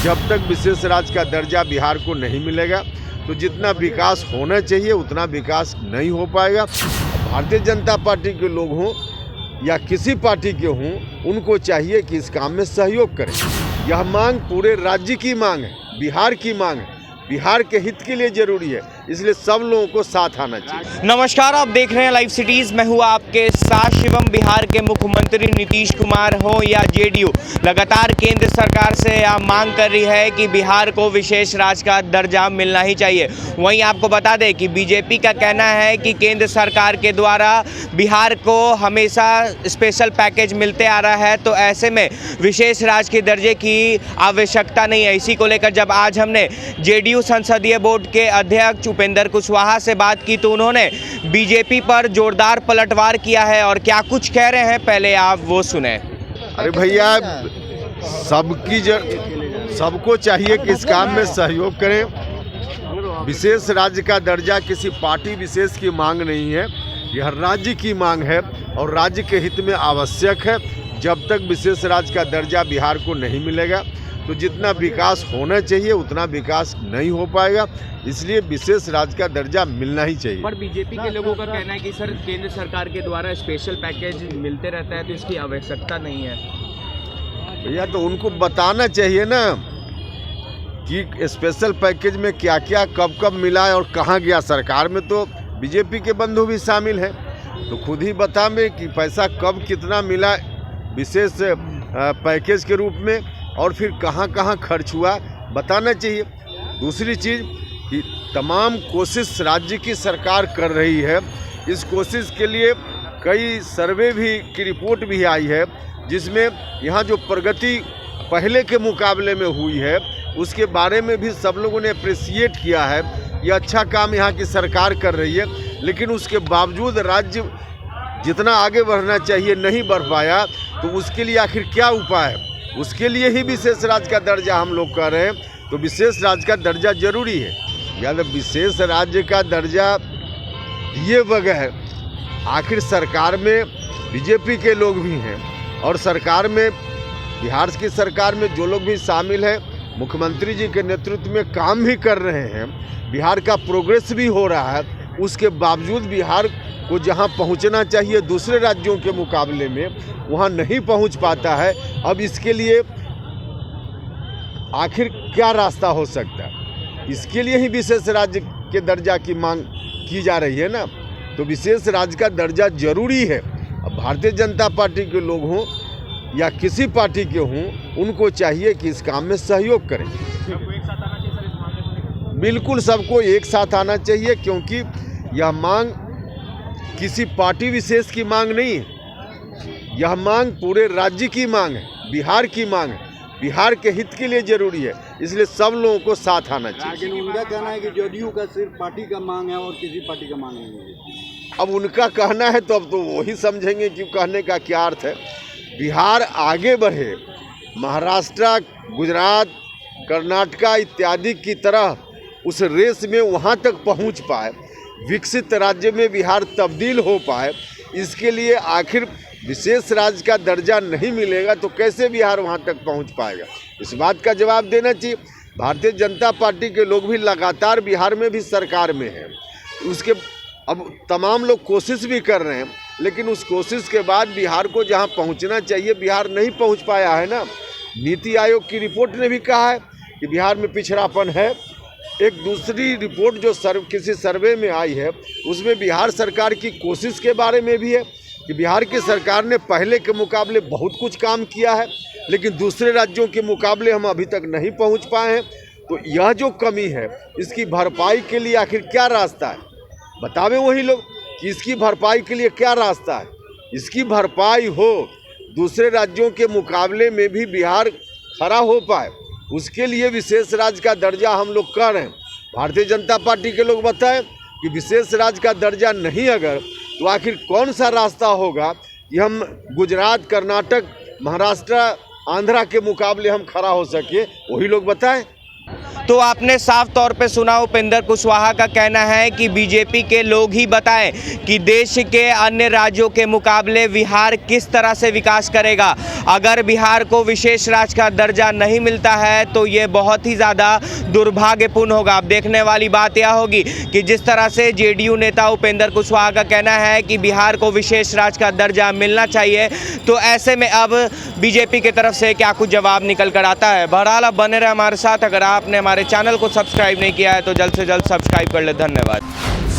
जब तक विशेष राज्य का दर्जा बिहार को नहीं मिलेगा तो जितना विकास होना चाहिए उतना विकास नहीं हो पाएगा। भारतीय जनता पार्टी के लोग हों या किसी पार्टी के हों, उनको चाहिए कि इस काम में सहयोग करें। यह मांग पूरे राज्य की मांग है, बिहार की मांग है, बिहार के हित के लिए जरूरी है, इसलिए सब लोगों को साथ आना चाहिए। नमस्कार, आप देख रहे हैं लाइव सिटीज। मैं हूं आपके साथ शिवम। बिहार के मुख्यमंत्री नीतीश कुमार हो या जेडीयू, लगातार केंद्र सरकार से यह मांग कर रही है कि बिहार को विशेष राज्य का दर्जा मिलना ही चाहिए। वहीं आपको बता दें कि बीजेपी का कहना है कि केंद्र सरकार के द्वारा बिहार को हमेशा स्पेशल पैकेज मिलते आ रहा है, तो ऐसे में विशेष राज्य के दर्जे की आवश्यकता नहीं है। इसी को लेकर जब आज हमने जेडीयू संसदीय बोर्ड के अध्यक्ष उपेंद्र कुशवाहा से बात की तो उन्होंने बीजेपी पर जोरदार पलटवार किया है और क्या कुछ कह रहे हैं, पहले आप वो सुने। अरे भैया, सबको चाहिए कि इस काम में सहयोग करें। विशेष राज्य का दर्जा किसी पार्टी विशेष की मांग नहीं है, यह राज्य की मांग है और राज्य के हित में आवश्यक है। जब तक विशेष राज्य का दर्जा बिहार को नहीं मिलेगा तो जितना विकास होना चाहिए उतना विकास नहीं हो पाएगा, इसलिए विशेष राज्य का दर्जा मिलना ही चाहिए। पर बीजेपी के लोगों का कहना है कि सर केंद्र सरकार के द्वारा स्पेशल पैकेज मिलते रहता है तो इसकी आवश्यकता नहीं है। भैया, तो उनको बताना चाहिए ना कि स्पेशल पैकेज में क्या क्या कब कब मिला है और कहाँ गया। सरकार में तो बीजेपी के बंधु भी शामिल हैं, तो खुद ही बता में कि पैसा कब कितना मिला विशेष पैकेज के रूप में और फिर कहाँ कहाँ खर्च हुआ, बताना चाहिए। दूसरी चीज़ कि तमाम कोशिश राज्य की सरकार कर रही है। इस कोशिश के लिए कई सर्वे भी की रिपोर्ट भी आई है, जिसमें यहाँ जो प्रगति पहले के मुकाबले में हुई है उसके बारे में भी सब लोगों ने अप्रिसिएट किया है। ये अच्छा काम यहाँ की सरकार कर रही है, लेकिन उसके बावजूद राज्य जितना आगे बढ़ना चाहिए नहीं बढ़ पाया, तो उसके लिए आखिर क्या उपाय है? उसके लिए ही विशेष राज्य का दर्जा हम लोग कर रहे हैं। तो विशेष राज्य का दर्जा जरूरी है। याद विशेष राज्य का दर्जा दिए बगैर आखिर सरकार में बीजेपी के लोग भी हैं और सरकार में बिहार की सरकार में जो लोग भी शामिल हैं, मुख्यमंत्री जी के नेतृत्व में काम भी कर रहे हैं, बिहार का प्रोग्रेस भी हो रहा है, उसके बावजूद बिहार को जहां पहुंचना चाहिए दूसरे राज्यों के मुकाबले में वहां नहीं पहुंच पाता है। अब इसके लिए आखिर क्या रास्ता हो सकता है? इसके लिए ही विशेष राज्य के दर्जा की मांग की जा रही है ना। तो विशेष राज्य का दर्जा जरूरी है। अब भारतीय जनता पार्टी के लोग हों या किसी पार्टी के हों, उनको चाहिए कि इस काम में सहयोग करें। बिल्कुल सबको एक साथ आना चाहिए, क्योंकि यह मांग किसी पार्टी विशेष की मांग नहीं है, यह मांग पूरे राज्य की मांग है, बिहार की मांग है, बिहार के हित के लिए जरूरी है, इसलिए सब लोगों को साथ आना चाहिए। लेकिन उनका कहना है कि जेडीयू का सिर्फ पार्टी का मांग है और किसी पार्टी का मांग नहीं है। अब उनका कहना है तो अब तो वही समझेंगे कि कहने का क्या अर्थ है। बिहार आगे बढ़े, महाराष्ट्र, गुजरात, कर्नाटका इत्यादि की तरह उस रेस में वहाँ तक पहुँच पाए, विकसित राज्य में बिहार तब्दील हो पाए, इसके लिए आखिर विशेष राज्य का दर्जा नहीं मिलेगा तो कैसे बिहार वहां तक पहुंच पाएगा? इस बात का जवाब देना चाहिए। भारतीय जनता पार्टी के लोग भी लगातार बिहार में भी सरकार में हैं, उसके अब तमाम लोग कोशिश भी कर रहे हैं, लेकिन उस कोशिश के बाद बिहार को जहां पहुंचना चाहिए बिहार नहीं पहुंच पाया है ना। नीति आयोग की रिपोर्ट ने भी कहा है कि बिहार में पिछड़ापन है। एक दूसरी रिपोर्ट जो किसी सर्वे में आई है उसमें बिहार सरकार की कोशिश के बारे में भी है कि बिहार की सरकार ने पहले के मुकाबले बहुत कुछ काम किया है, लेकिन दूसरे राज्यों के मुकाबले हम अभी तक नहीं पहुंच पाए हैं। तो यह जो कमी है इसकी भरपाई के लिए आखिर क्या रास्ता है, बतावें वही लोग कि इसकी भरपाई के लिए क्या रास्ता है। इसकी भरपाई हो, दूसरे राज्यों के मुकाबले में भी बिहार खड़ा हो पाए, उसके लिए विशेष राज्य का दर्जा हम लोग कर रहे हैं। भारतीय जनता पार्टी के लोग बताएं कि विशेष राज्य का दर्जा नहीं अगर, तो आखिर कौन सा रास्ता होगा कि हम गुजरात, कर्नाटक, महाराष्ट्र, आंध्रा के मुकाबले हम खड़ा हो सके, वही लोग बताएं। तो आपने साफ तौर पे सुना उपेंद्र कुशवाहा का कहना है कि बीजेपी के लोग ही बताएं कि देश के अन्य राज्यों के मुकाबले बिहार किस तरह से विकास करेगा। अगर बिहार को विशेष राज्य का दर्जा नहीं मिलता है तो ये बहुत ही ज़्यादा दुर्भाग्यपूर्ण होगा। अब देखने वाली बात यह होगी कि जिस तरह से जेडीयू नेता उपेंद्र कुशवाहा का कहना है कि बिहार को विशेष राज्य का दर्जा मिलना चाहिए, तो ऐसे में अब बीजेपी की तरफ से क्या कुछ जवाब निकल कर आता है। बहरहाल आप बने रहे हमारे साथ। अगर आपने हमारे चैनल को सब्सक्राइब नहीं किया है तो जल्द से जल्द सब्सक्राइब कर ले। धन्यवाद।